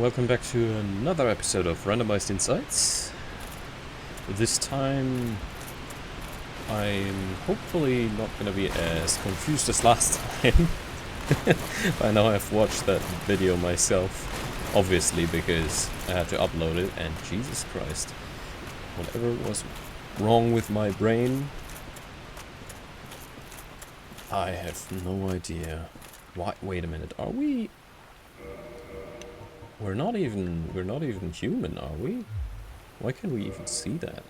welcome back to another episode of Randomized Insights. This time I'm hopefully not going to be as confused as last time. I know I've watched that video myself, obviously, because I had to upload it, and Jesus Christ, whatever was wrong with my brain, I have no idea. Wait a minute, are we... We're not even human, are we? Why can't we even see that?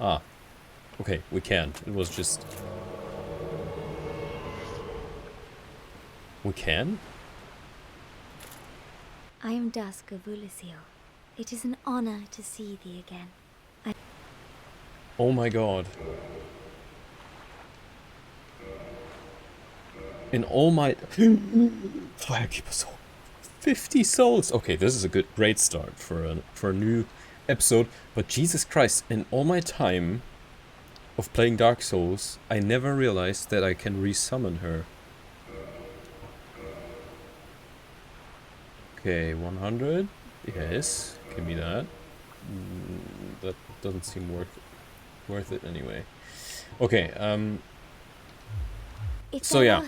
Ah, okay, we can't. It was just... We can? I am Dusk of Odyssey. It is an honor to see thee again. Oh my god. In all my... Firekeeper soul. 50 souls! Okay, this is a great start for a new episode. But Jesus Christ, in all my time of playing Dark Souls, I never realized that I can resummon her. Okay, 100. Yes, give me that. That doesn't seem worth it anyway. Okay, so yeah,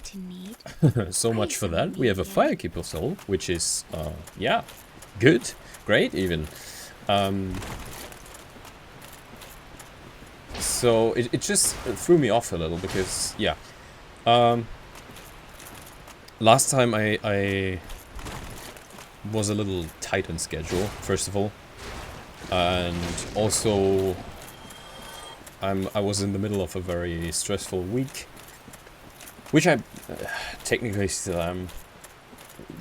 so much for that. We have a Firekeeper soul, which is, yeah, good, great even. So it just threw me off a little because, yeah, last time I was a little tight on schedule, first of all, and also I was in the middle of a very stressful week. Which I technically still am.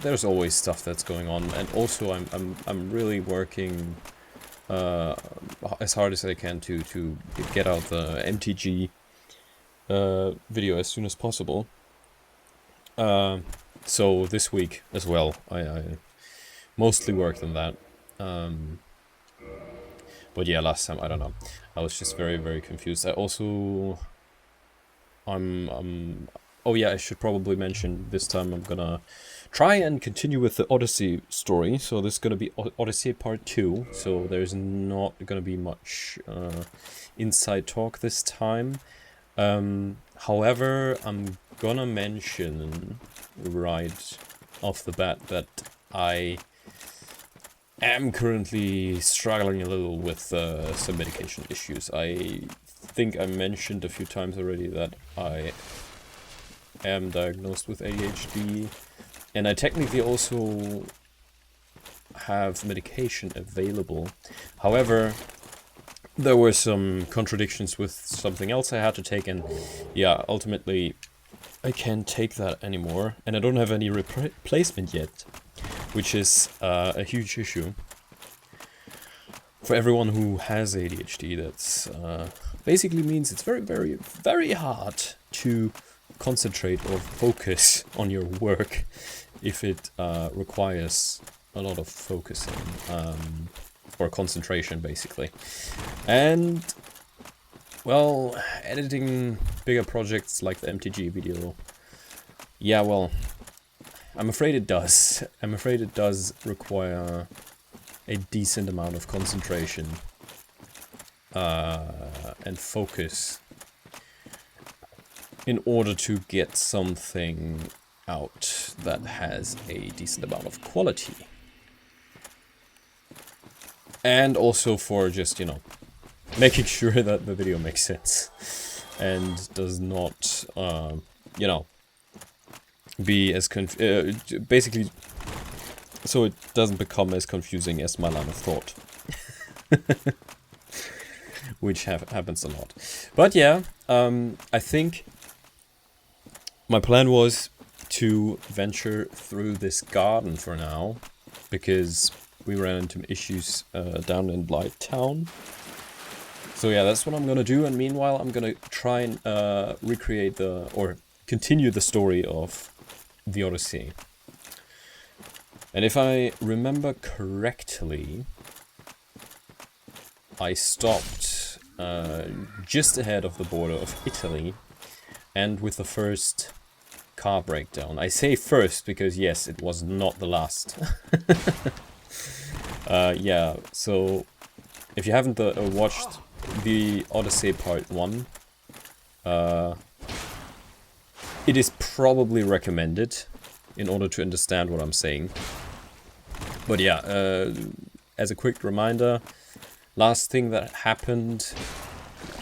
There's always stuff that's going on, and also I'm really working as hard as I can to get out the MTG video as soon as possible. So this week as well, I mostly worked on that. But yeah, last time I don't know. I was just very confused. I also oh yeah, I should probably mention this time I'm gonna try and continue with the Odyssey story. So this is gonna be Odyssey Part 2. So there's not gonna be much inside talk this time. However, I'm gonna mention right off the bat that I am currently struggling a little with some medication issues. I think I mentioned a few times already that I am diagnosed with ADHD, and I technically also have medication available. However, there were some contradictions with something else I had to take, and yeah, ultimately I can't take that anymore, and I don't have any replacement yet, which is a huge issue. For everyone who has ADHD, that's basically means it's very hard to concentrate or focus on your work if it requires a lot of focusing or concentration, basically. And well, editing bigger projects like the MTG video, yeah, well, I'm afraid it does. I'm afraid it does require a decent amount of concentration and focus in order to get something out that has a decent amount of quality. And also for just, you know, making sure that the video makes sense and does not, you know, be as basically, so it doesn't become as confusing as my line of thought. Which happens a lot. But yeah, I think my plan was to venture through this garden for now, because we ran into issues down in Blight Town. So yeah, that's what I'm gonna do, and meanwhile I'm gonna try and recreate or continue the story of the Odyssey. And if I remember correctly, I stopped just ahead of the border of Italy, and with the first car breakdown. I say first because yes, it was not the last. Yeah, so if you haven't watched the Odyssey Part 1, it is probably recommended in order to understand what I'm saying. But yeah, as a quick reminder, last thing that happened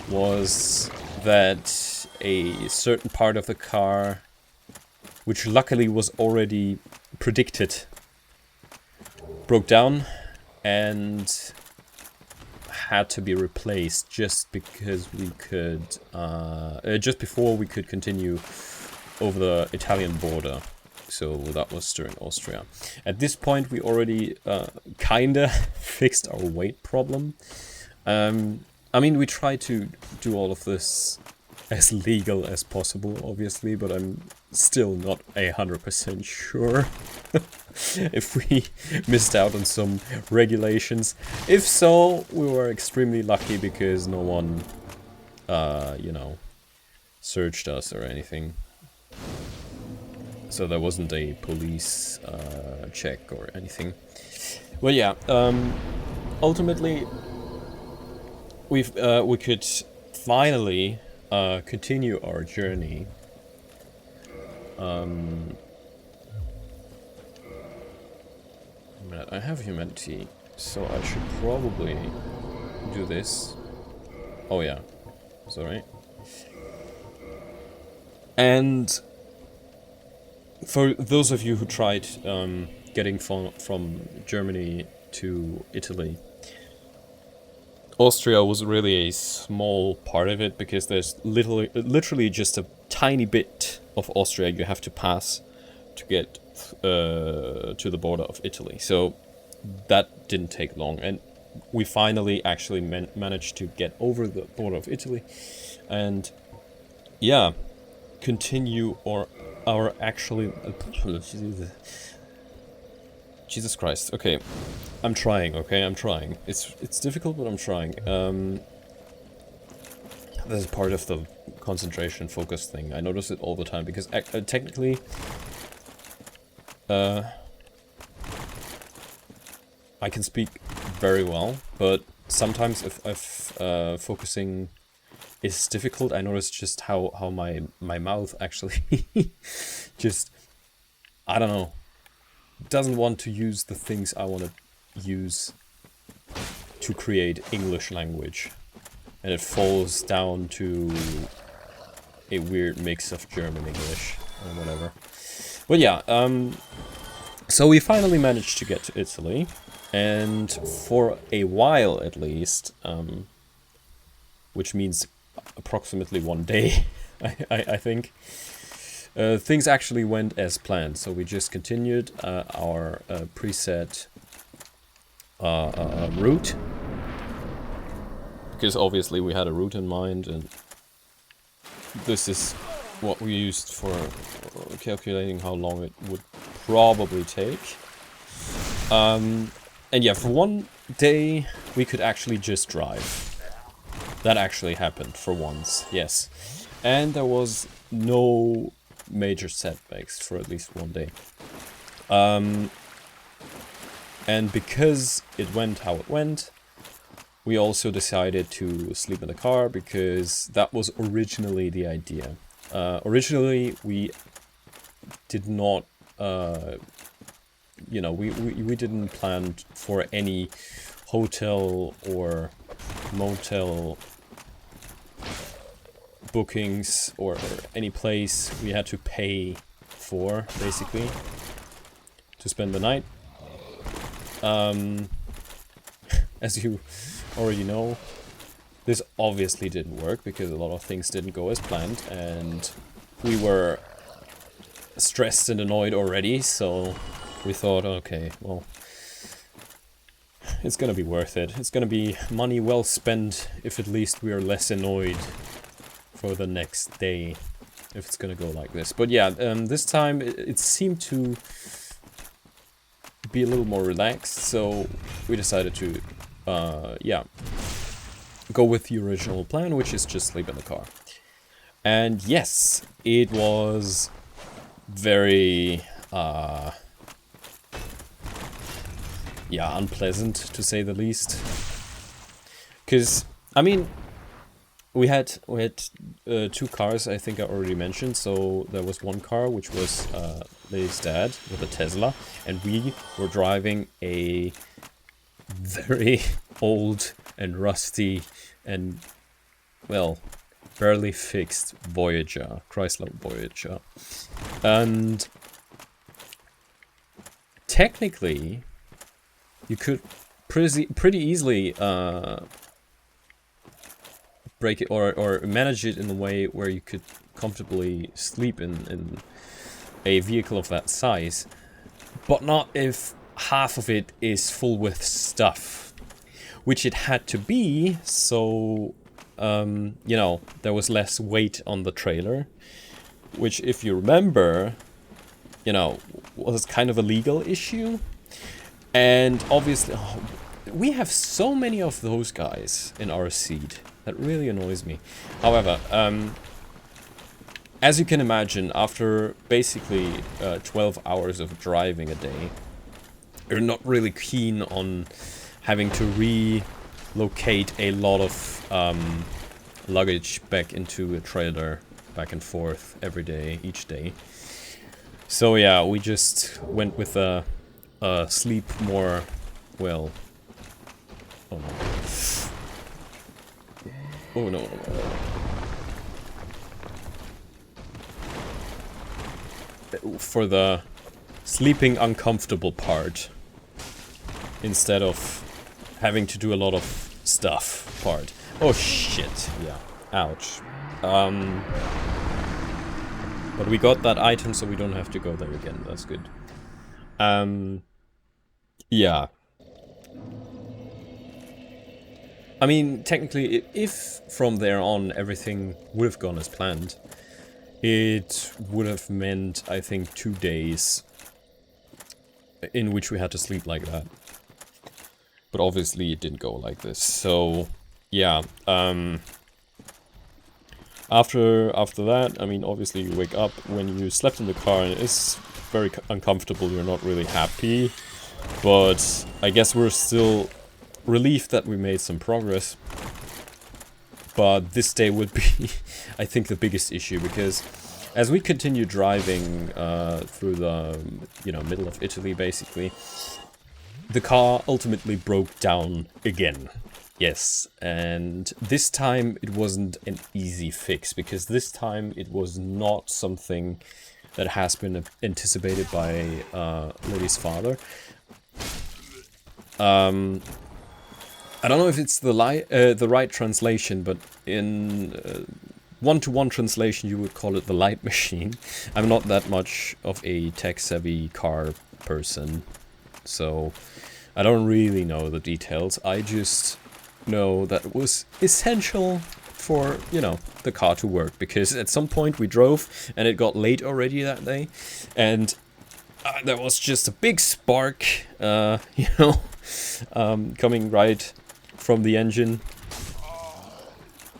was that a certain part of the car, which luckily was already predicted, broke down and had to be replaced just because we could, just before we could continue over the Italian border. So that was during Austria. At this point, we already kinda fixed our weight problem. I mean, we try to do all of this as legal as possible, obviously, but I'm still not 100% sure if we missed out on some regulations. If so, we were extremely lucky because no one, you know, searched us or anything. So there wasn't a police check or anything. Well, yeah, ultimately, we could finally continue our journey. I have humanity, so I should probably do this. Oh yeah, sorry. And for those of you who tried getting from Germany to Italy, Austria was really a small part of it because there's literally just a tiny bit of Austria you have to pass to get to the border of Italy. So that didn't take long, and we finally actually managed to get over the border of Italy, and yeah, continue our actually. Jesus Christ. Okay, I'm trying. Okay, I'm trying. It's difficult, but I'm trying. This is part of the concentration focus thing. I notice it all the time because technically, I can speak very well, but sometimes if focusing is difficult, I notice just how my mouth actually just, I don't know, doesn't want to use the things I want to use to create English language, and it falls down to a weird mix of German English or whatever. But yeah, so we finally managed to get to Italy, and for a while at least, which means approximately 1 day, I think, things actually went as planned. So we just continued our preset route, because obviously we had a route in mind, and this is what we used for calculating how long it would probably take. And yeah, for 1 day we could actually just drive. That actually happened for once, yes. And there was no major setbacks for at least 1 day. And because it went how it went, we also decided to sleep in the car, because that was originally the idea. Originally, we did not, you know, we didn't plan for any hotel or motel bookings or any place we had to pay for, basically, to spend the night. As you already know, this obviously didn't work because a lot of things didn't go as planned, and we were stressed and annoyed already, so we thought, okay, well, it's gonna be worth it. It's gonna be money well spent if at least we are less annoyed for the next day, if it's gonna go like this. But yeah, this time it seemed to be a little more relaxed, so we decided to, yeah, go with the original plan, which is just sleep in the car. And yes, it was very yeah, unpleasant to say the least. Because I mean, we had 2 cars, I think I already mentioned. So there was one car which was Lily's dad with a Tesla, and we were driving a very old and rusty and, well, barely fixed Voyager, Chrysler Voyager. And technically you could pretty easily break it or manage it in a way where you could comfortably sleep in a vehicle of that size, but not if half of it is full with stuff, which it had to be. So you know, there was less weight on the trailer, which, if you remember, you know, was kind of a legal issue. And obviously, we have so many of those guys in our seed. That really annoys me. However, as you can imagine, after basically 12 hours of driving a day, you're not really keen on having to relocate a lot of luggage back into a trailer, back and forth every day, each day. So yeah, we just went with a sleep more, well... Oh no. Oh no, no, no. For the sleeping uncomfortable part, instead of having to do a lot of stuff part. Oh shit, yeah, ouch. But we got that item, so we don't have to go there again, that's good. Yeah. I mean, technically, if from there on everything would have gone as planned, it would have meant, I think, 2 days in which we had to sleep like that. But obviously it didn't go like this. So, yeah. After that, I mean, obviously you wake up when you slept in the car and it's very uncomfortable. You're not really happy. But I guess we're still relieved that we made some progress. But this day would be, I think, the biggest issue, because as we continue driving through the, you know, middle of Italy, basically, the car ultimately broke down again. Yes, and this time it wasn't an easy fix, because this time it was not something that has been anticipated by Lily's father. I don't know if it's the right translation, but in one-to-one translation you would call it the light machine. I'm not that much of a tech-savvy car person, so I don't really know the details. I just know that it was essential for, you know, the car to work, because at some point we drove and it got late already that day, and there was just a big spark, you know, coming right from the engine,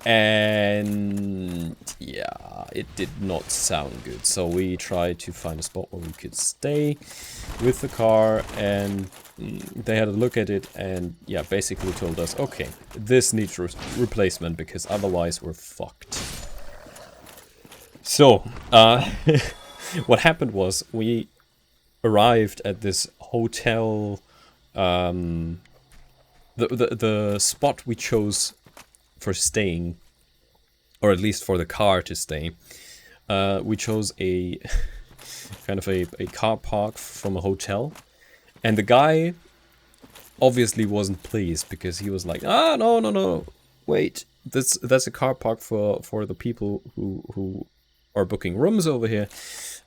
and yeah, it did not sound good. So we tried to find a spot where we could stay with the car, and they had a look at it and yeah, basically told us, okay, this needs replacement, because otherwise we're fucked. So what happened was, we arrived at this hotel. The spot we chose for staying, or at least for the car to stay, we chose a kind of a car park from a hotel, and the guy obviously wasn't pleased, because he was like, ah, no, wait, that's a car park for the people who are booking rooms over here.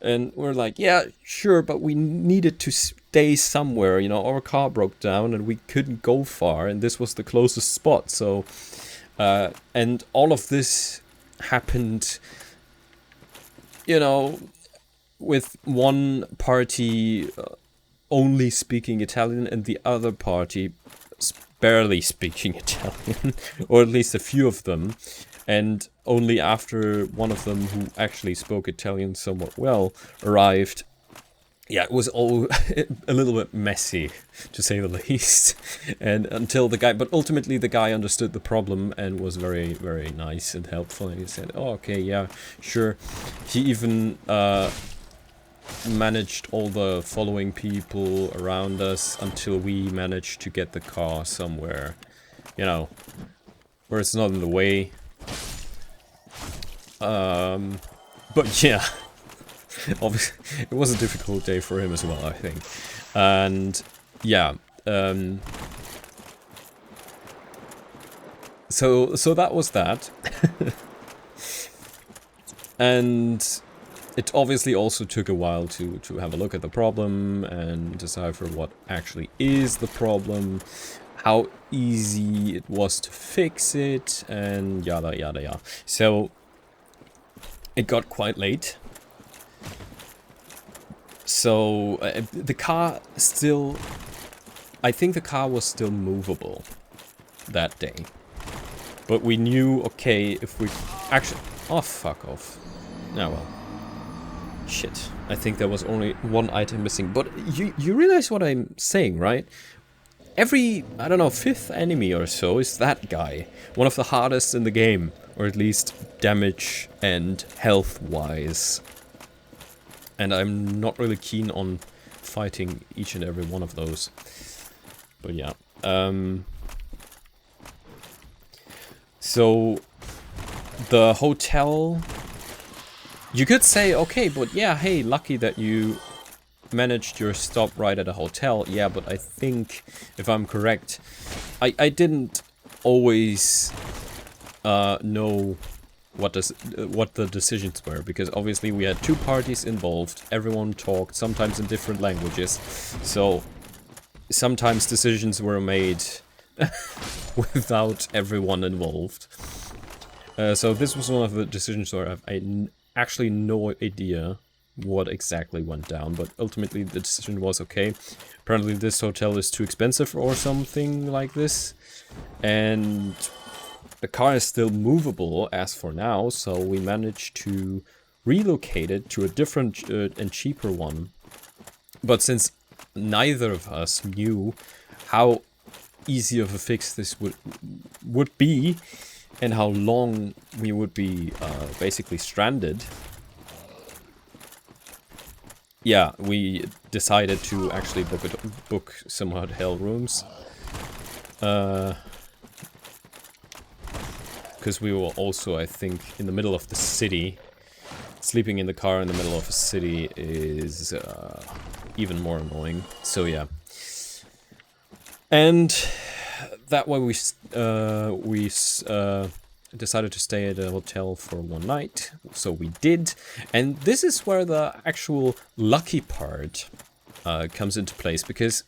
And we're like, yeah, sure, but we needed to stay somewhere, you know, our car broke down and we couldn't go far, and this was the closest spot. So and all of this happened, you know, with one party only speaking Italian and the other party barely speaking Italian, or at least a few of them. And only after one of them, who actually spoke Italian somewhat well, arrived. Yeah, it was all a little bit messy, to say the least. And until the guy, but ultimately the guy understood the problem and was very, very nice and helpful. And he said, "Oh, okay, yeah, sure." He even managed all the following people around us until we managed to get the car somewhere, you know, where it's not in the way. But yeah. Obviously, it was a difficult day for him as well, I think. And yeah, so that was that. And it obviously also took a while to have a look at the problem and decipher what actually is the problem, how easy it was to fix it, and yada yada yada. So it got quite late. So the car still, I think the car was still movable that day. But we knew, okay, if we actually, oh fuck off. Oh well. Shit, I think there was only one item missing. But you realize what I'm saying, right? Every, I don't know, 5th enemy or so is that guy. One of the hardest in the game. Or at least damage and health-wise. And I'm not really keen on fighting each and every one of those. But yeah. So the hotel, you could say, okay, but yeah, hey, lucky that you managed your stop right at a hotel. Yeah, but I think, if I'm correct, I didn't always know what the decisions were, because obviously we had 2 parties involved, everyone talked, sometimes in different languages, so sometimes decisions were made without everyone involved. So this was one of the decisions where I actually no idea what exactly went down, but ultimately the decision was, okay, apparently this hotel is too expensive or something like this, and the car is still movable as for now, so we managed to relocate it to a different and cheaper one. But since neither of us knew how easy of a fix this would be, and how long we would be basically stranded, yeah, we decided to actually book some hotel rooms. Because we were also, I think, in the middle of the city. Sleeping in the car in the middle of a city is even more annoying. So yeah. And that way we decided to stay at a hotel for one night. So we did. And this is where the actual lucky part comes into place. Because,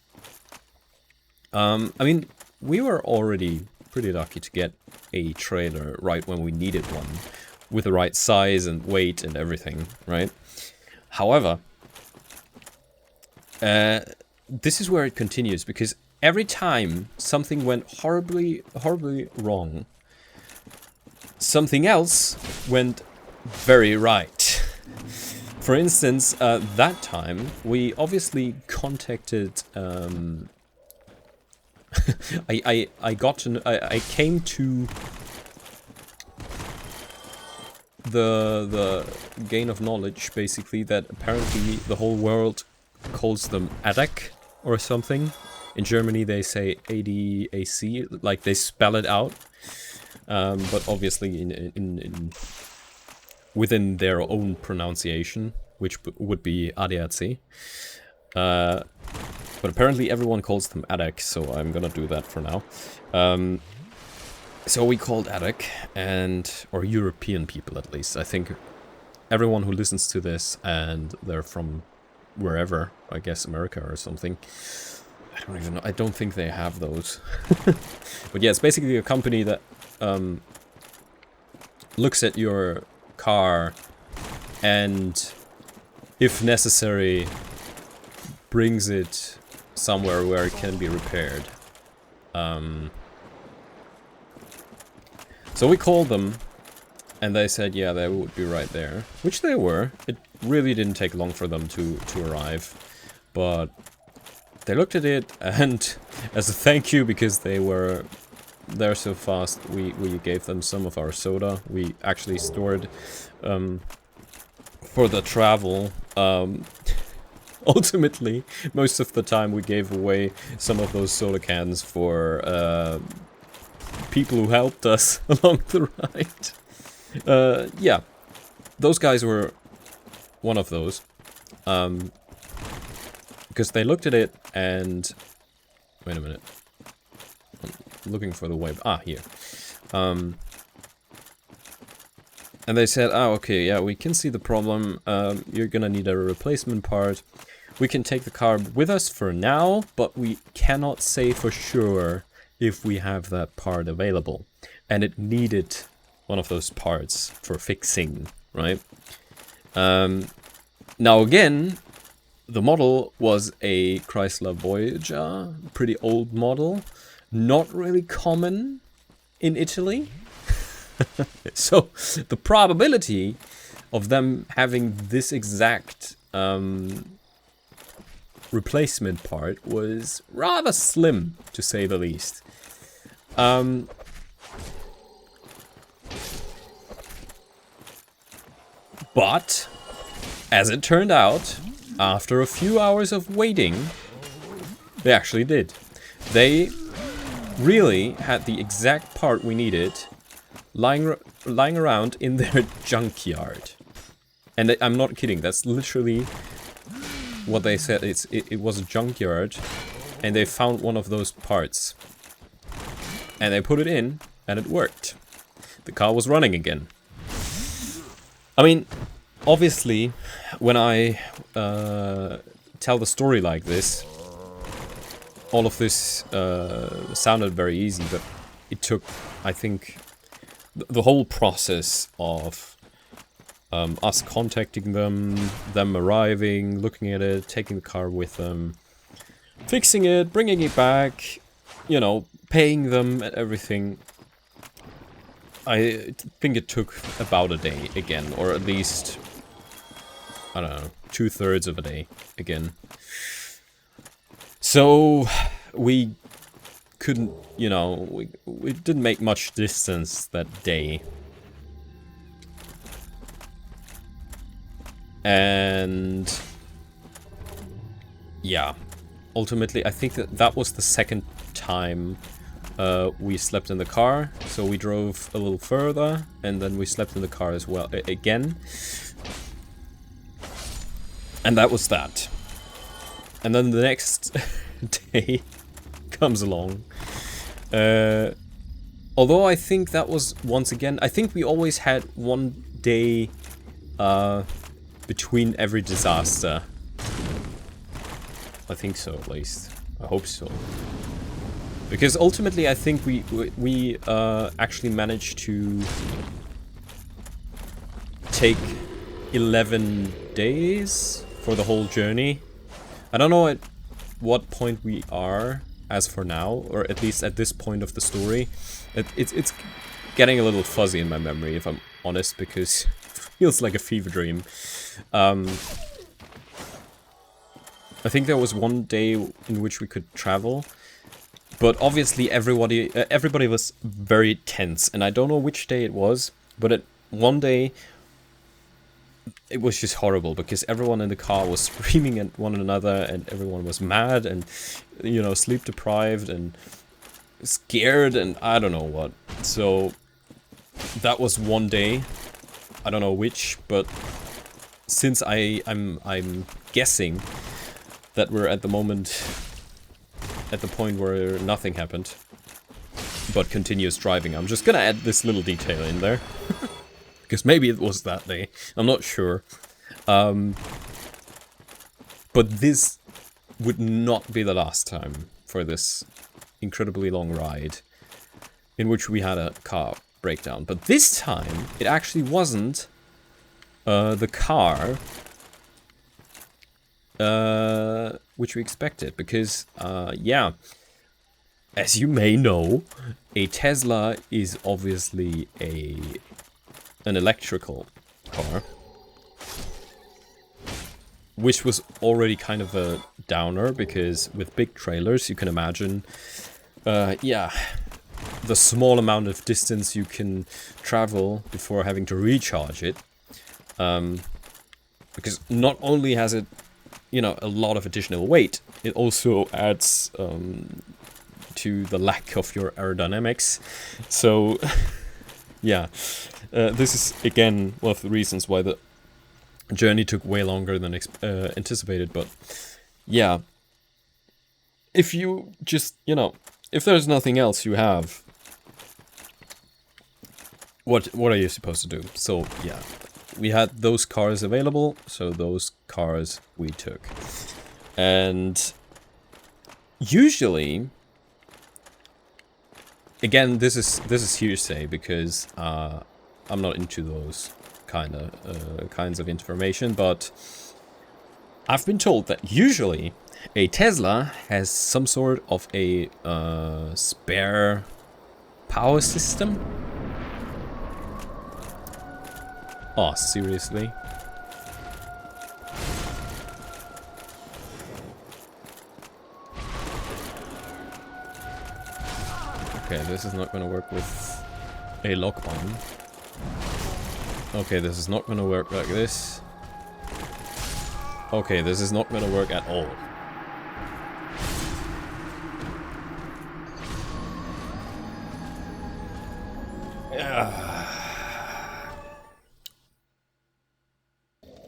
I mean, we were already pretty lucky to get a trailer right when we needed one, with the right size and weight and everything, right? However, this is where it continues, because every time something went horribly wrong, something else went very right. For instance, that time we obviously contacted I came to the gain of knowledge, basically, that apparently the whole world calls them ADAC or something. In Germany they say ADAC, like they spell it out, but obviously in within their own pronunciation, which would be ADAC. But apparently everyone calls them ADAC, so I'm gonna do that for now. So we called ADAC, or European people at least. I think everyone who listens to this and they're from wherever, I guess America or something. I don't even know, I don't think they have those. But yeah, it's basically a company that looks at your car and, if necessary, brings it somewhere where it can be repaired. So we called them, And they said, yeah, they would be right there. Which they were. It really didn't take long for them to arrive. But they looked at it, and as a thank you, because they were there so fast, we gave them some of our soda. We actually stored for the travel. Ultimately, most of the time we gave away some of those soda cans for people who helped us along the ride. Yeah, those guys were one of those. Because they looked at it and... Wait a minute. I'm looking for the wave. Ah, here. And they said, oh, okay, yeah, we can see the problem. You're gonna need a replacement part. We can take the car with us for now, but we cannot say for sure if we have that part available. And it needed one of those parts for fixing, right? Now again, the model was a Chrysler Voyager, pretty old model, not really common in Italy. So the probability of them having this exact replacement part was rather slim, to say the least. But, as it turned out, after a few hours of waiting, they actually did. They really had the exact part we needed lying around in their junkyard. And I'm not kidding, that's literally what they said. It was a junkyard, and they found one of those parts. And they put it in, and it worked. The car was running again. I mean, obviously, when I tell the story like this, all of this sounded very easy, but it took, I think, the whole process of us contacting them arriving, looking at it, taking the car with them, fixing it, bringing it back, you know, paying them and everything. I think it took about a day again, or at least, I don't know, 2/3 of a day again. So we couldn't, you know, we didn't make much distance that day. And yeah, ultimately I think that was the second time we slept in the car. So we drove a little further, and then we slept in the car as well again. And that was that. And then the next day comes along. Although I think that was, once again, I think we always had one day between every disaster. I think so, at least. I hope so. Because ultimately I think we actually managed to take 11 days for the whole journey. I don't know at what point we are as for now, or at least at this point of the story. It's getting a little fuzzy in my memory, if I'm honest, because it feels like a fever dream. I think there was one day in which we could travel, but obviously everybody was very tense, and I don't know which day it was, but at one day it was just horrible, because everyone in the car was screaming at one another, and everyone was mad and, you know, sleep deprived and scared and I don't know what. So that was one day. I don't know which, but since I'm guessing that we're at the moment at the point where nothing happened but continuous driving, I'm just gonna add this little detail in there. Because maybe it was that day. I'm not sure. But this would not be the last time for this incredibly long ride in which we had a car breakdown. But this time, it actually wasn't the car which we expected. Because, yeah, as you may know, a Tesla is obviously a an electrical car, which was already kind of a downer, because with big trailers, you can imagine, yeah, the small amount of distance you can travel before having to recharge it. Because not only has it, you know, a lot of additional weight, it also adds to the lack of your aerodynamics. So, yeah, this is again one of the reasons why the journey took way longer than anticipated. But yeah, if you just, you know, if there's nothing else you have, what are you supposed to do? So yeah, we had those cars available, so those cars we took. And usually, again, this is hearsay, because I'm not into those kinds of information, but I've been told that usually a Tesla has some sort of a spare power system. Oh, seriously? Okay, this is not gonna work with a lock on. Okay, this is not gonna work like this. Okay, this is not gonna work at all.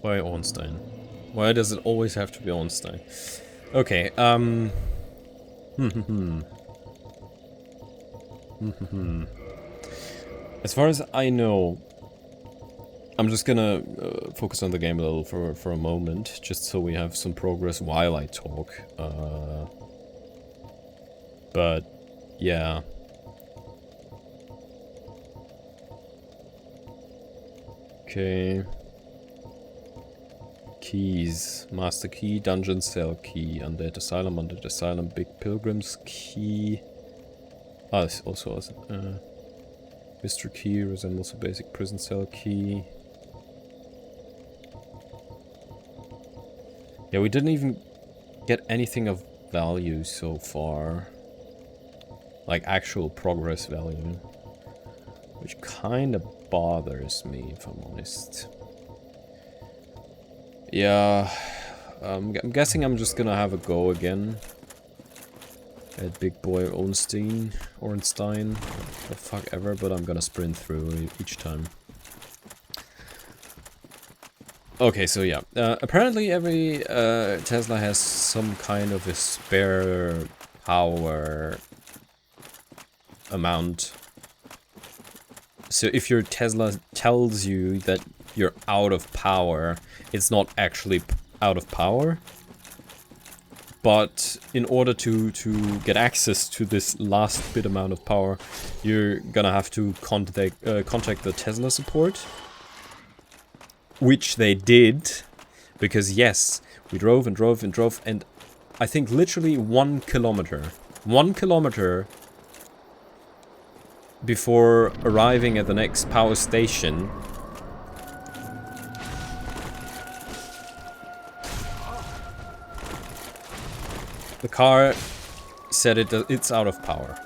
Why Ornstein? Why does it always have to be Ornstein? Okay, as far as I know, I'm just gonna focus on the game a little for a moment, just so we have some progress while I talk. But, yeah. Okay. Keys. Master key, dungeon cell key, undead asylum, big pilgrim's key. Ah, this also has Mr. Key, resembles a basic prison cell key. Yeah, we didn't even get anything of value so far. Like actual progress value. Which kind of bothers me, if I'm honest. Yeah, I'm guessing I'm just gonna have a go again at big boy Ornstein, the fuck ever, but I'm gonna sprint through each time. Okay, so yeah, apparently every Tesla has some kind of a spare power amount. So if your Tesla tells you that you're out of power, it's not actually out of power. But in order to get access to this last bit amount of power, you're gonna have to contact the Tesla support. Which they did, because yes, we drove and drove and drove, and I think literally 1 kilometer. 1 kilometer before arriving at the next power station. The car said it's out of power.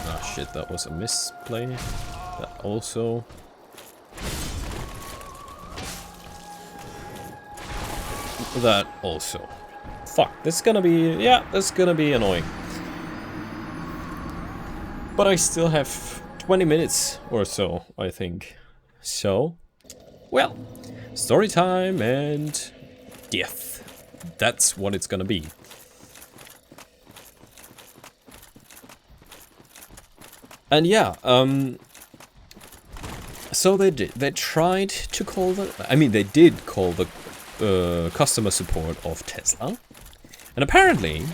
Ah shit, that was a misplay. That also. That also. Fuck, this is gonna be, yeah, this is gonna be annoying. But I still have 20 minutes or so, I think. So, well, story time and death. That's what it's gonna be. And yeah, so they did. They tried to call the, I mean, they did call the customer support of Tesla. And apparently,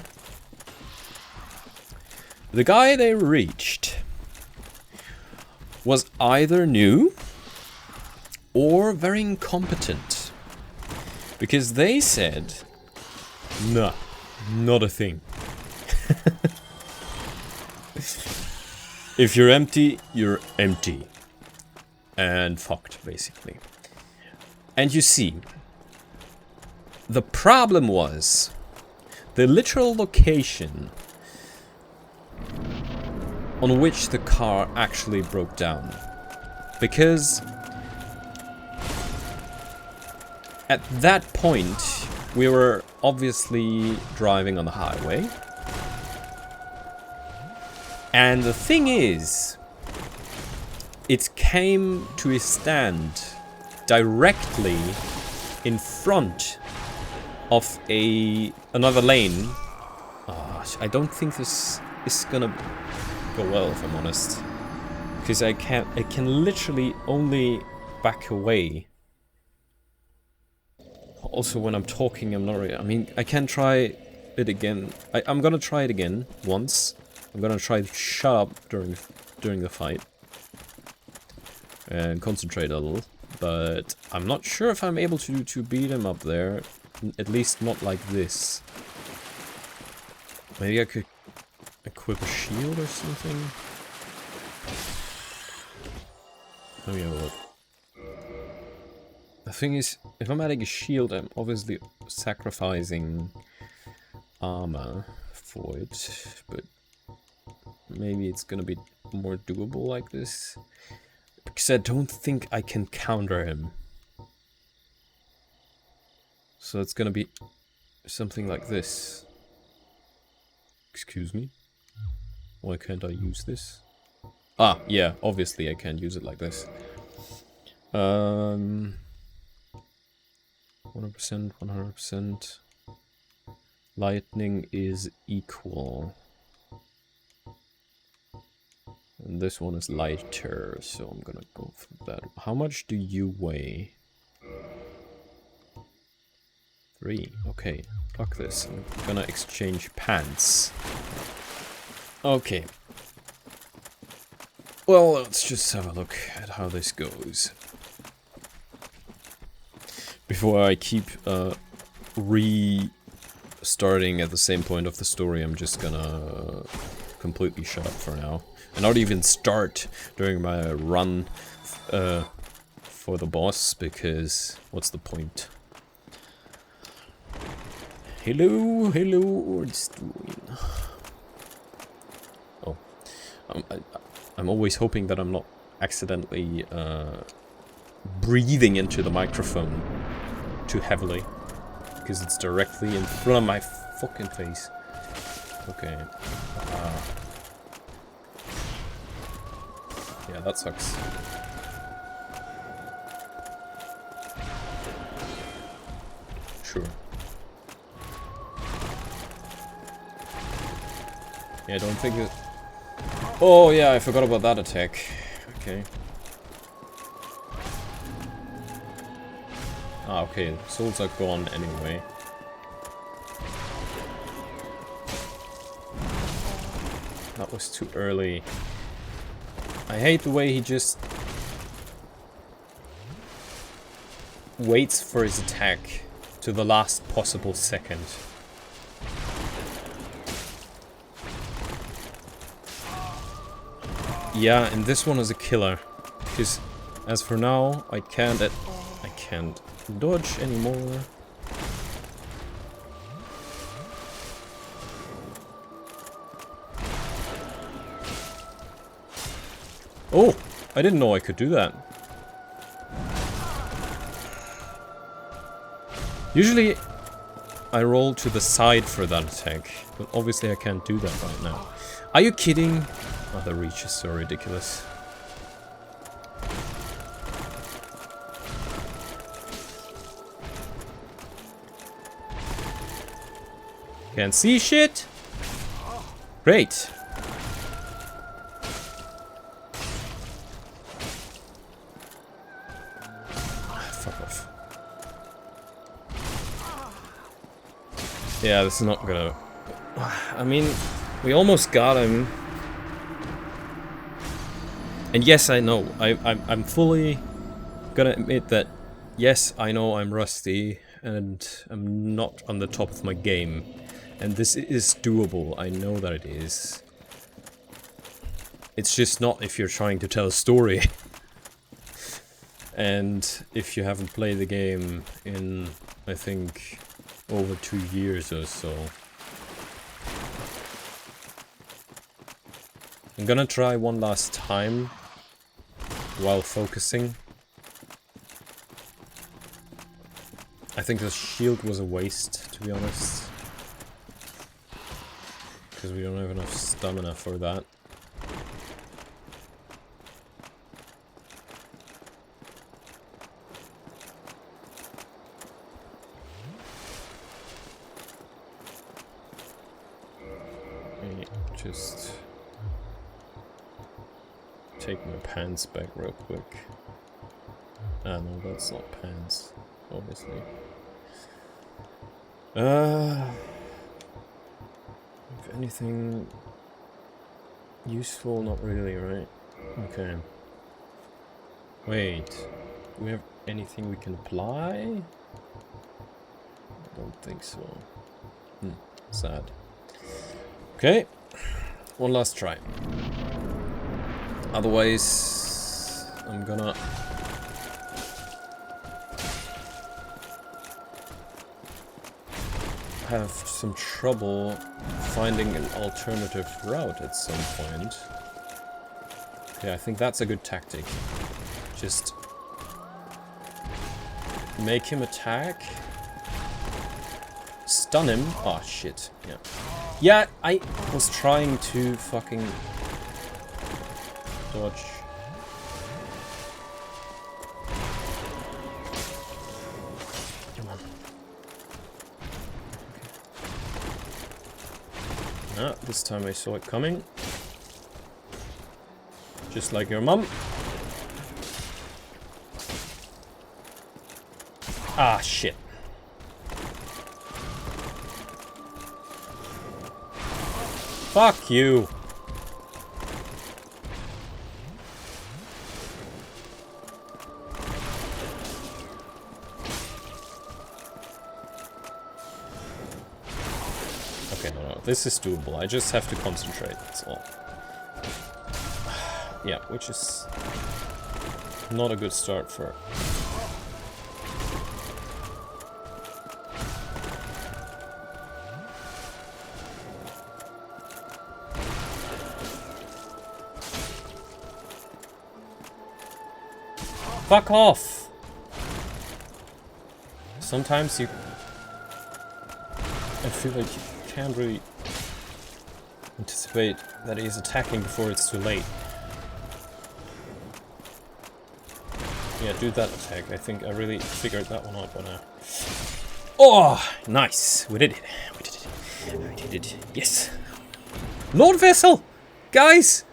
the guy they reached was either new or very incompetent. Because they said, nah, not a thing. If you're empty, you're empty. and fucked, basically. And you see, the problem was the literal location on which the car actually broke down. Because at that point, we were obviously driving on the highway. And the thing is, it came to a stand directly in front of another lane. I don't think this is gonna go well, if I'm honest, because I can literally only back away. Also, when I'm talking, I'm not really, I mean, I can try it again. I'm gonna try it again once. I'm gonna try to shut up during the fight and concentrate a little, but I'm not sure if I'm able to beat him up there. At least not like this. Maybe I could equip a shield or something. Let me have a look. The thing is, if I'm adding a shield, I'm obviously sacrificing armor for it, but maybe it's gonna be more doable like this. Because I don't think I can counter him. So it's gonna be something like this. Excuse me? Why can't I use this? Ah, yeah, obviously I can't use it like this. 100%, 100%. Lightning is equal. And this one is lighter, so I'm gonna go for that. How much do you weigh? 3. Okay, fuck this. I'm gonna exchange pants. Okay. Well, let's just have a look at how this goes. Before I keep restarting at the same point of the story, I'm just gonna completely shut up for now. And not even start during my run for the boss, because what's the point? Hello, hello, what's doing? Oh, I'm always hoping that I'm not accidentally breathing into the microphone too heavily, because it's directly in front of my fucking face. Okay. Yeah, that sucks. Sure. Yeah, I don't think it... Oh, yeah, I forgot about that attack. Okay. Ah, okay, souls are gone anyway. That was too early. I hate the way he just waits for his attack to the last possible second. Yeah, and this one is a killer, because as for now, I can't dodge anymore. Oh, I didn't know I could do that. Usually, I roll to the side for that attack, but obviously I can't do that right now. Are you kidding? Oh, the reach is so ridiculous. Can't see shit? Great. Fuck off. Yeah, this is not gonna... I mean, we almost got him. And yes, I know, I'm fully gonna admit that, yes, I know I'm rusty, and I'm not on the top of my game. And this is doable, I know that it is. It's just not if you're trying to tell a story. And if you haven't played the game in, I think, over 2 years or so, I'm gonna try one last time while focusing. I think the shield was a waste, to be honest, because we don't have enough stamina for that. Just take my pants back real quick. Ah no, that's not pants, obviously. If anything useful, not really, right? Okay. Wait, do we have anything we can apply? I don't think so. Sad. Okay, one last try. Otherwise, I'm gonna have some trouble finding an alternative route at some point. Okay, I think that's a good tactic. Just make him attack. Stun him. Oh shit, yeah. Yeah, I was trying to fucking dodge. Come on. Okay. Ah, this time I saw it coming. Just like your mum. Ah, shit. Fuck you. Okay, no, this is doable. I just have to concentrate, that's all. Yeah, which is not a good start for... Fuck off! Sometimes you... I feel like you can't really anticipate that he's attacking before it's too late. Yeah, do that attack. I think I really figured that one out by now. Oh, nice! We did it. We did it. We did it. Yes! Lord Vessel! Guys!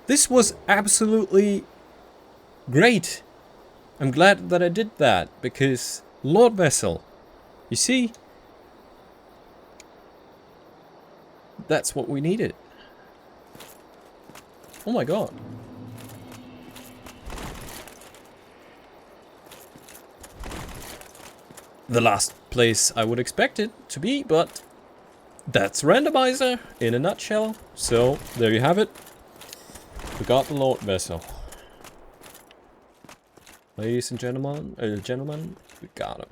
This was absolutely great. I'm glad that I did that, because Lord Vessel, you see? That's what we needed. Oh my god. The last place I would expect it to be, but that's Randomizer in a nutshell. So, there you have it. We got the Lord Vessel. Ladies and gentlemen, we got him.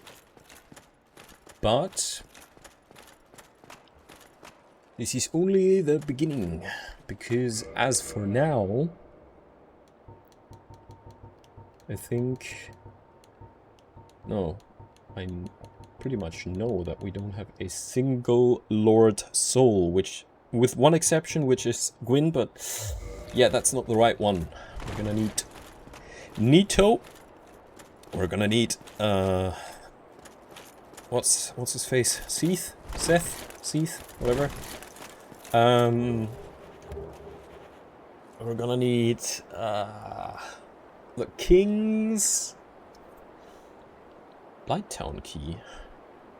But this is only the beginning, because as for now, I think... No, I pretty much know that we don't have a single Lord Soul, which, with one exception, which is Gwyn, but yeah, that's not the right one. We're gonna need Nito. We're gonna need, what's his face? Seth, whatever. We're gonna need, the King's Blighttown key.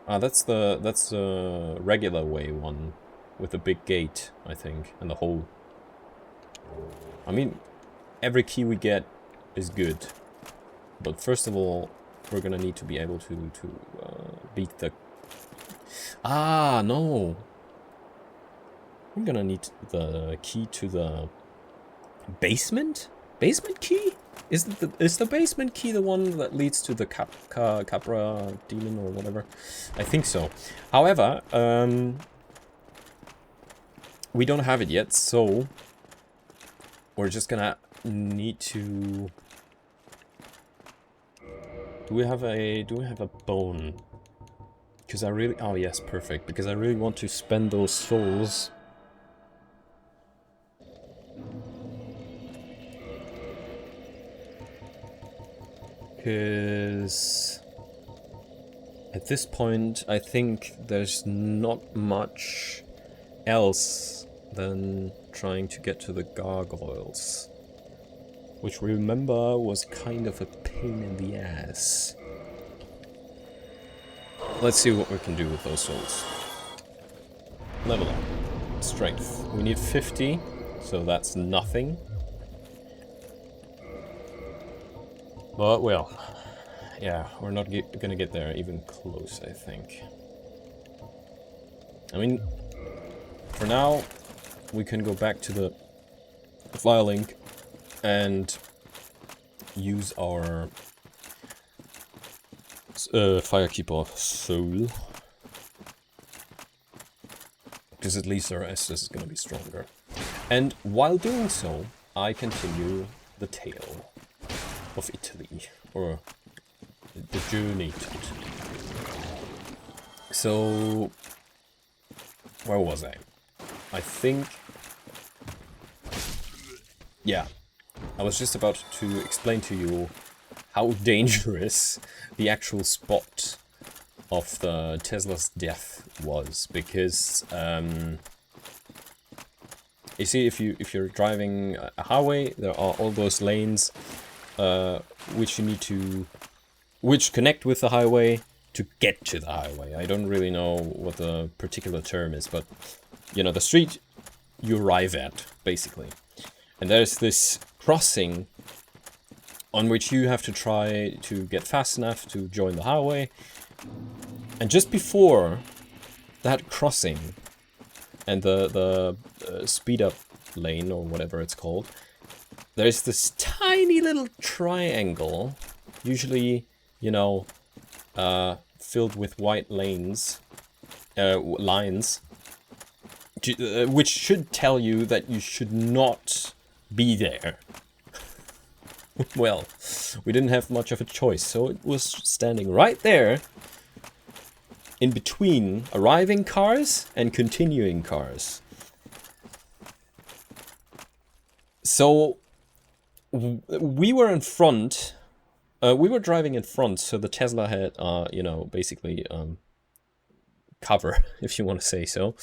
Ah, that's the regular way one with the big gate, I think, and the hole. I mean, every key we get is good. But first of all, we're gonna need to be able to beat the... Ah, no! We're gonna need the key to the basement? Basement key? Is the basement key the one that leads to the Capra demon or whatever? I think so. However, we don't have it yet, so we're just gonna need to. Do we have a bone? Because I really, oh yes, perfect. Because I really want to spend those souls. Because at this point, I think there's not much else than trying to get to the gargoyles. Which, remember, was kind of a pain in the ass. Let's see what we can do with those souls. Level up. Strength. We need 50, so that's nothing. But, well, yeah, we're not gonna get there even close, I think. I mean, for now, we can go back to the Firelink and use our Firekeeper soul. Because at least our Estus is gonna be stronger. And while doing so, I continue the tale of Italy, or the journey to Italy. So, where was I? I think, yeah, I was just about to explain to you how dangerous the actual spot of the Tesla's death was, because you see, if you're driving a highway, there are all those lanes which you need to, which connect with the highway to get to the highway. I don't really know what the particular term is, but you know, the street you arrive at, basically. And there's this crossing on which you have to try to get fast enough to join the highway. And just before that crossing and the speed up lane, or whatever it's called, there's this tiny little triangle, usually, you know, filled with white lines, which should tell you that you should not be there. Well, we didn't have much of a choice, so it was standing right there in between arriving cars and continuing cars. So we were in front, we were driving in front, so the Tesla had, you know, basically cover, if you want to say so.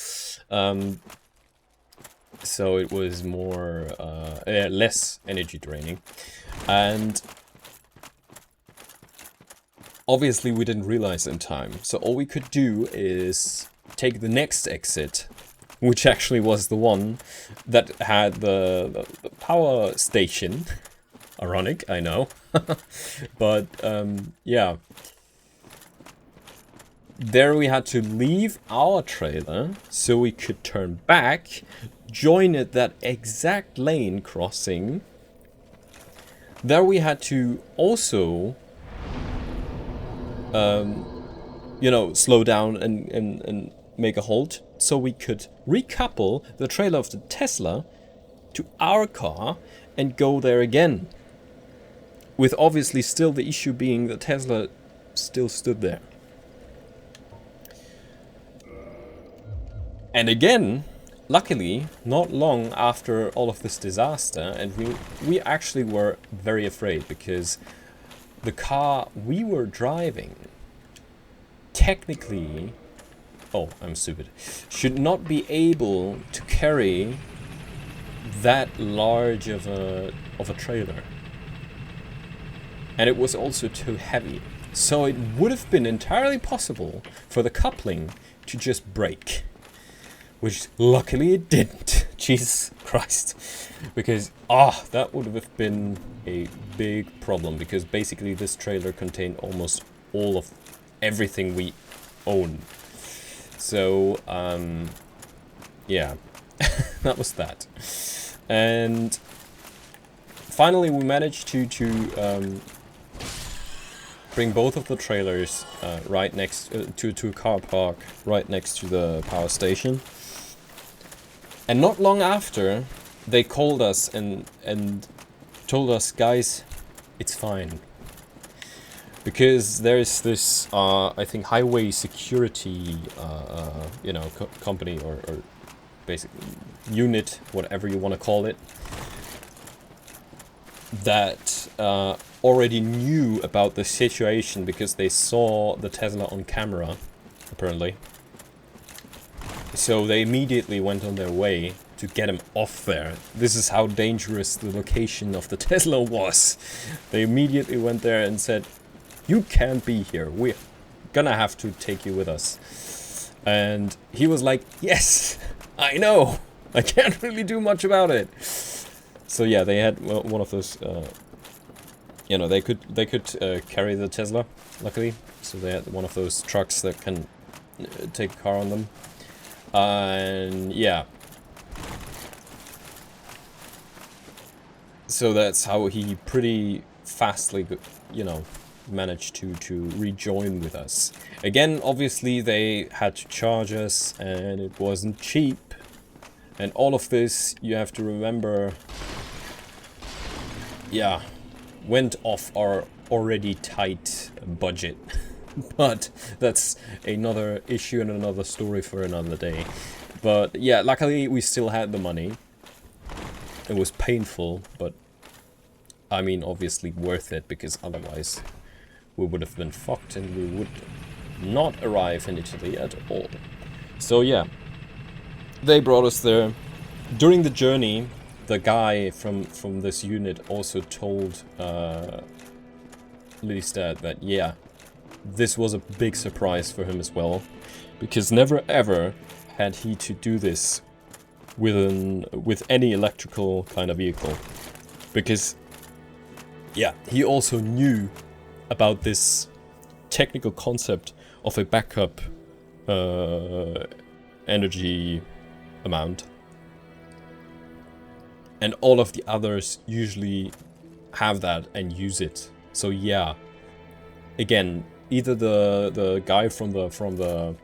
So it was more, less energy draining. And obviously we didn't realize in time. So all we could do is take the next exit, which actually was the one that had the power station. Ironic, I know. But, yeah. There we had to leave our trailer so we could turn back, join at that exact lane crossing. There we had to also, you know, slow down and make a halt so we could recouple the trailer of the Tesla to our car and go there again. With obviously still the issue being the Tesla still stood there. And again, luckily, not long after all of this disaster, and we actually were very afraid, because the car we were driving technically, oh, I'm stupid, should not be able to carry that large of a trailer. And it was also too heavy. So it would have been entirely possible for the coupling to just break. Which luckily it didn't. Jesus Christ. Because, that would have been a big problem. Because basically this trailer contained almost all of everything we own. So, yeah. That was that. And finally we managed to bring both of the trailers right next to a car park right next to the power station. And not long after, they called us and told us, guys, it's fine. Because there is this, I think, highway security, you know, company or basically unit, whatever you want to call it, that already knew about the situation because they saw the Tesla on camera, apparently. So they immediately went on their way to get him off there. This is how dangerous the location of the Tesla was. They immediately went there and said, you can't be here. We're gonna have to take you with us. And he was like, yes, I know. I can't really do much about it. So yeah, they had one of those, you know, they could carry the Tesla, luckily. So they had one of those trucks that can take a car on them. And yeah. So that's how he pretty fastly, you know, managed to rejoin with us. Again, obviously they had to charge us and it wasn't cheap. And all of this, you have to remember, yeah, went off our already tight budget. But that's another issue and another story for another day. But yeah, luckily we still had the money. It was painful, but I mean, obviously worth it, because otherwise we would have been fucked and we would not arrive in Italy at all. So yeah, they brought us there. During the journey, the guy from this unit also told Lily's dad that, yeah, this was a big surprise for him as well, because never ever had he to do this with any electrical kind of vehicle. Because, yeah, he also knew about this technical concept of a backup energy amount. And all of the others usually have that and use it. So yeah, again, either the guy from the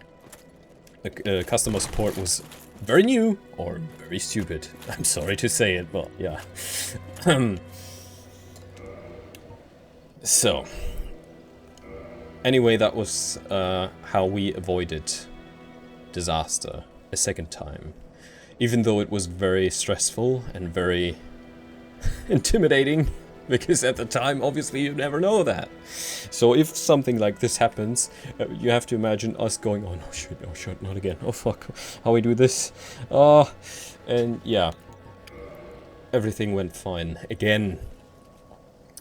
customer support was very new or very stupid. I'm sorry to say it, but yeah. So, anyway, that was how we avoided disaster a second time. Even though it was very stressful and very intimidating, because at the time, obviously, you never know that. So if something like this happens, you have to imagine us going, oh shit, not again, oh fuck, how we do this? And yeah, everything went fine again.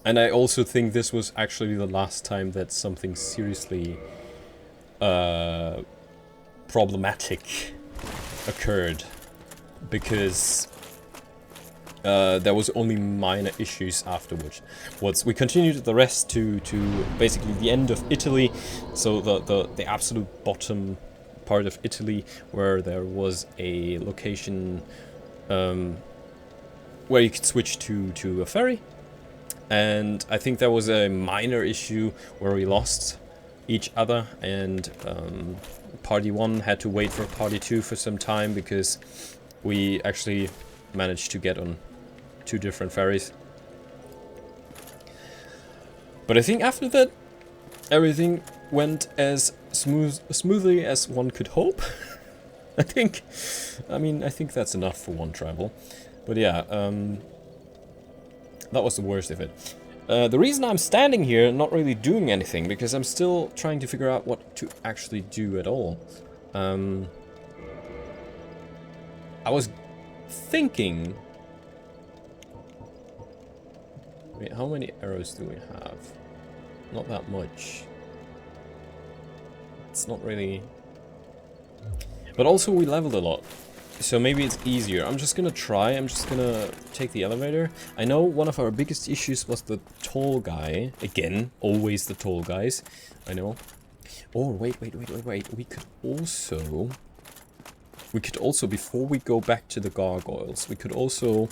And I also think this was actually the last time that something seriously problematic occurred, because there was only minor issues afterwards. We continued the rest to basically the end of Italy, so the absolute bottom part of Italy, where there was a location where you could switch to a ferry. And I think there was a minor issue where we lost each other, and party 1 had to wait for party 2 for some time, because we actually managed to get on 2 different ferries. But I think after that, everything went as smoothly as one could hope. I think that's enough for one travel. But yeah, that was the worst of it. The reason I'm standing here not really doing anything, because I'm still trying to figure out what to actually do at all. I was thinking... Wait, how many arrows do we have? Not that much. It's not really... But also we leveled a lot. So maybe it's easier. I'm just gonna try. I'm just gonna take the elevator. I know one of our biggest issues was the tall guy. Again, always the tall guys. I know. Oh, wait. We could also, before we go back to the gargoyles, we could also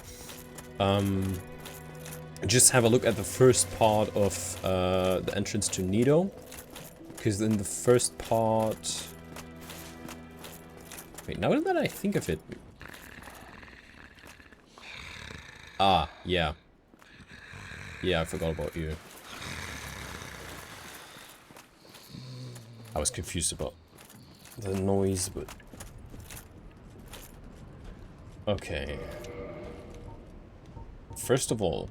just have a look at the first part of the entrance to Nido. Because in the first part... Wait, now that I think of it... Ah, yeah. Yeah, I forgot about you. I was confused about the noise, but... Okay. First of all...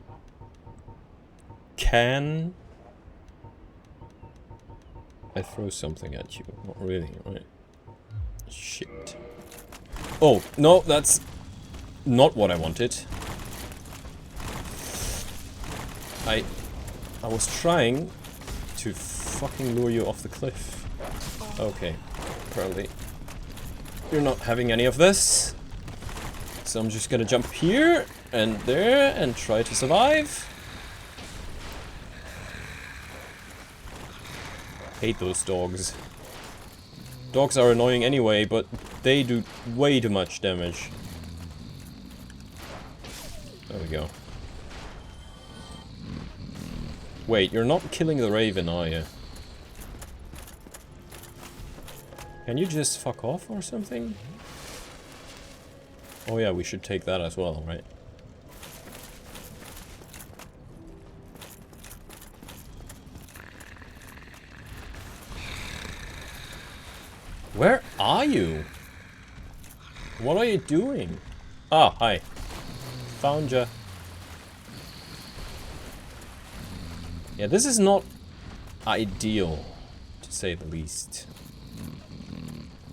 Can... I throw something at you? Not really, right? Shit. Oh, no, that's not what I wanted. I was trying to fucking lure you off the cliff. Okay, apparently you're not having any of this. So I'm just gonna jump here and there and try to survive. Hate those dogs. Dogs are annoying anyway, but they do way too much damage. There we go. Wait, you're not killing the raven, are you? Can you just fuck off or something? Oh yeah, we should take that as well, right? Where are you? What are you doing? Ah, hi. Found ya. Yeah, this is not ideal, to say the least.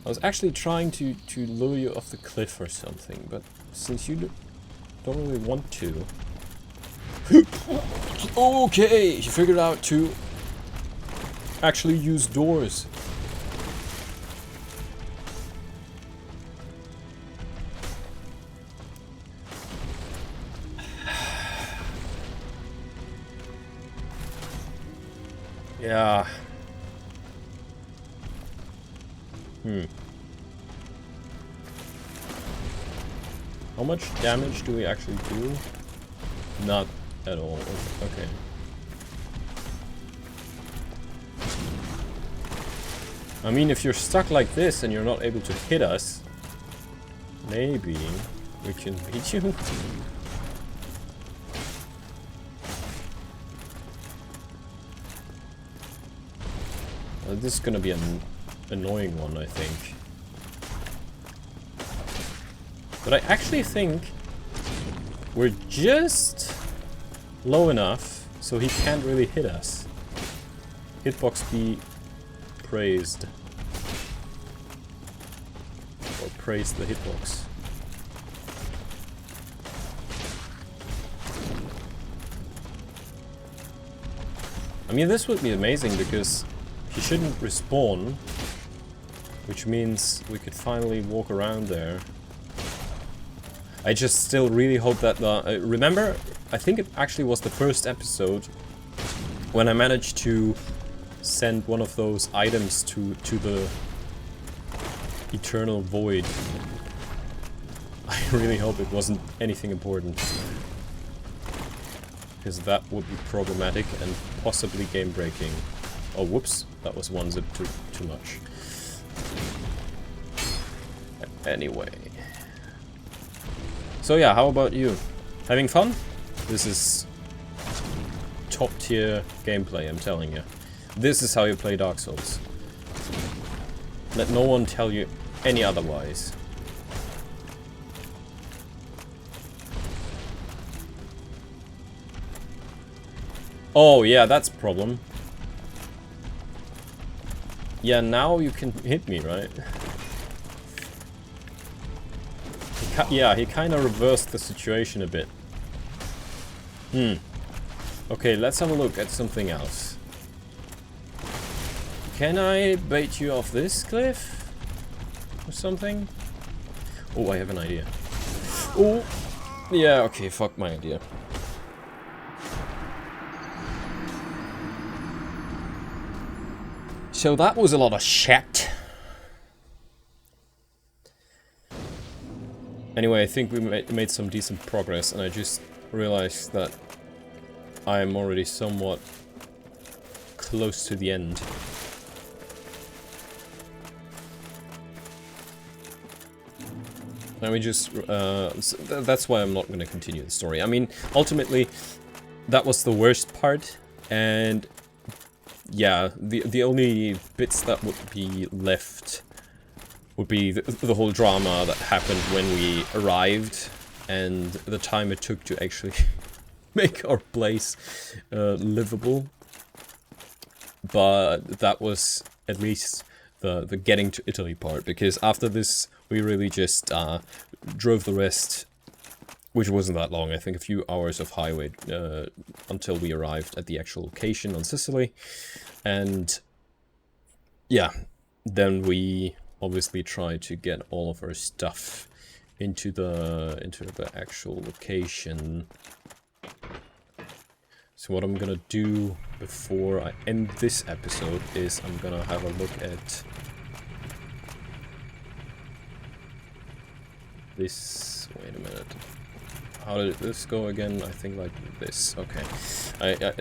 I was actually trying to lure you off the cliff or something, but since you don't really want to... Okay, you figured out to actually use doors. Yeah. How much damage do we actually do? Not at all. Okay. I mean, if you're stuck like this and you're not able to hit us, maybe we can beat you. This is gonna be an annoying one, I think. But I actually think we're just low enough so he can't really hit us. Hitbox be praised. Or praise the hitbox. I mean, this would be amazing because he shouldn't respawn, which means we could finally walk around there. I just still really hope that the... remember, I think it actually was the first episode when I managed to send one of those items to the eternal void. I really hope it wasn't anything important, because that would be problematic and possibly game breaking. Oh, whoops. That was one zip too much. Anyway. So yeah, how about you? Having fun? This is top tier gameplay, I'm telling you. This is how you play Dark Souls. Let no one tell you any otherwise. Oh yeah, that's a problem. Yeah, now you can hit me, right? Yeah, he kind of reversed the situation a bit. Okay, let's have a look at something else. Can I bait you off this cliff? Or something? Oh, I have an idea. Oh! Yeah, okay, fuck my idea. So that was a lot of shit. Anyway, I think we made some decent progress, and I just realized that I'm already somewhat close to the end. Let me just... that's why I'm not going to continue the story. I mean, ultimately, that was the worst part, and yeah, the only bits that would be left would be the whole drama that happened when we arrived, and the time it took to actually make our place livable. But that was at least the getting to Italy part, because after this we really just drove the rest, which wasn't that long, I think a few hours of highway until we arrived at the actual location on Sicily. And yeah, then we obviously tried to get all of our stuff into the actual location. So what I'm gonna do before I end this episode is I'm gonna have a look at this. Wait a minute. How did this go again? I think like this. Okay.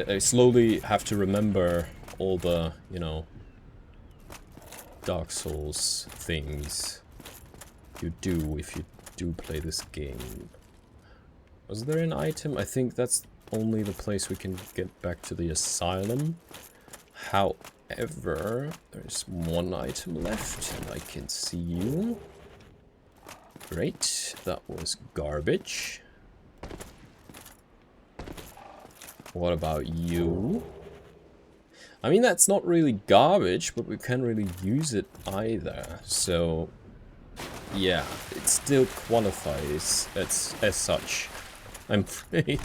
I slowly have to remember all the, you know, Dark Souls things you do if you do play this game. Was there an item? I think that's only the place we can get back to the asylum. However, there's one item left, and I can see you. Great, that was garbage. What about you? I mean, that's not really garbage, but we can't really use it either. So, yeah, it still qualifies as such, I'm afraid.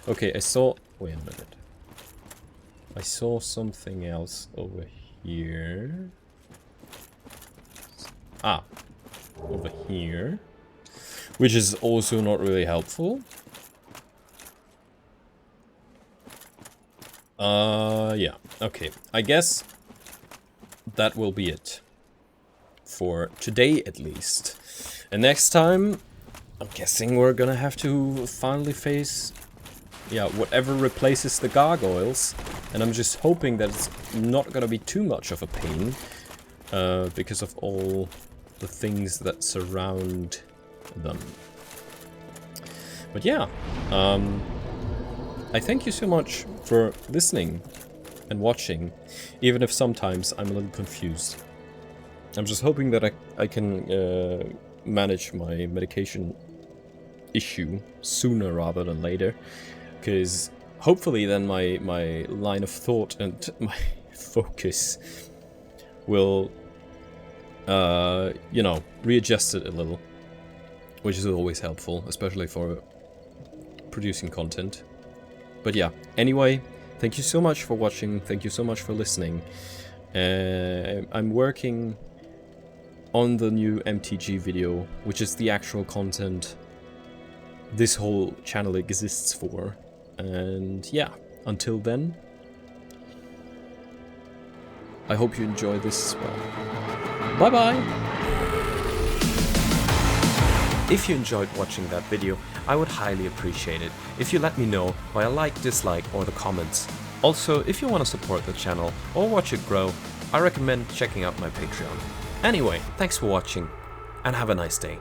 Okay, I saw... Wait a minute. I saw something else over here. Ah, over here. Which is also not really helpful. Yeah, okay. I guess that will be it. For today, at least. And next time, I'm guessing we're gonna have to finally face... yeah, whatever replaces the gargoyles. And I'm just hoping that it's not gonna be too much of a pain. Because of all the things that surround them. But yeah, I thank you so much for listening and watching, even if sometimes I'm a little confused. I'm just hoping that I can manage my medication issue sooner rather than later, because hopefully then my line of thought and my focus will, you know, readjust it a little, which is always helpful, especially for producing content. But yeah, anyway, thank you so much for watching, thank you so much for listening. I'm working on the new MTG video, which is the actual content this whole channel exists for. And yeah, until then, I hope you enjoy this as well. Bye bye! If you enjoyed watching that video, I would highly appreciate it if you let me know by a like, dislike, or the comments. Also, if you want to support the channel or watch it grow, I recommend checking out my Patreon. Anyway, thanks for watching, and have a nice day.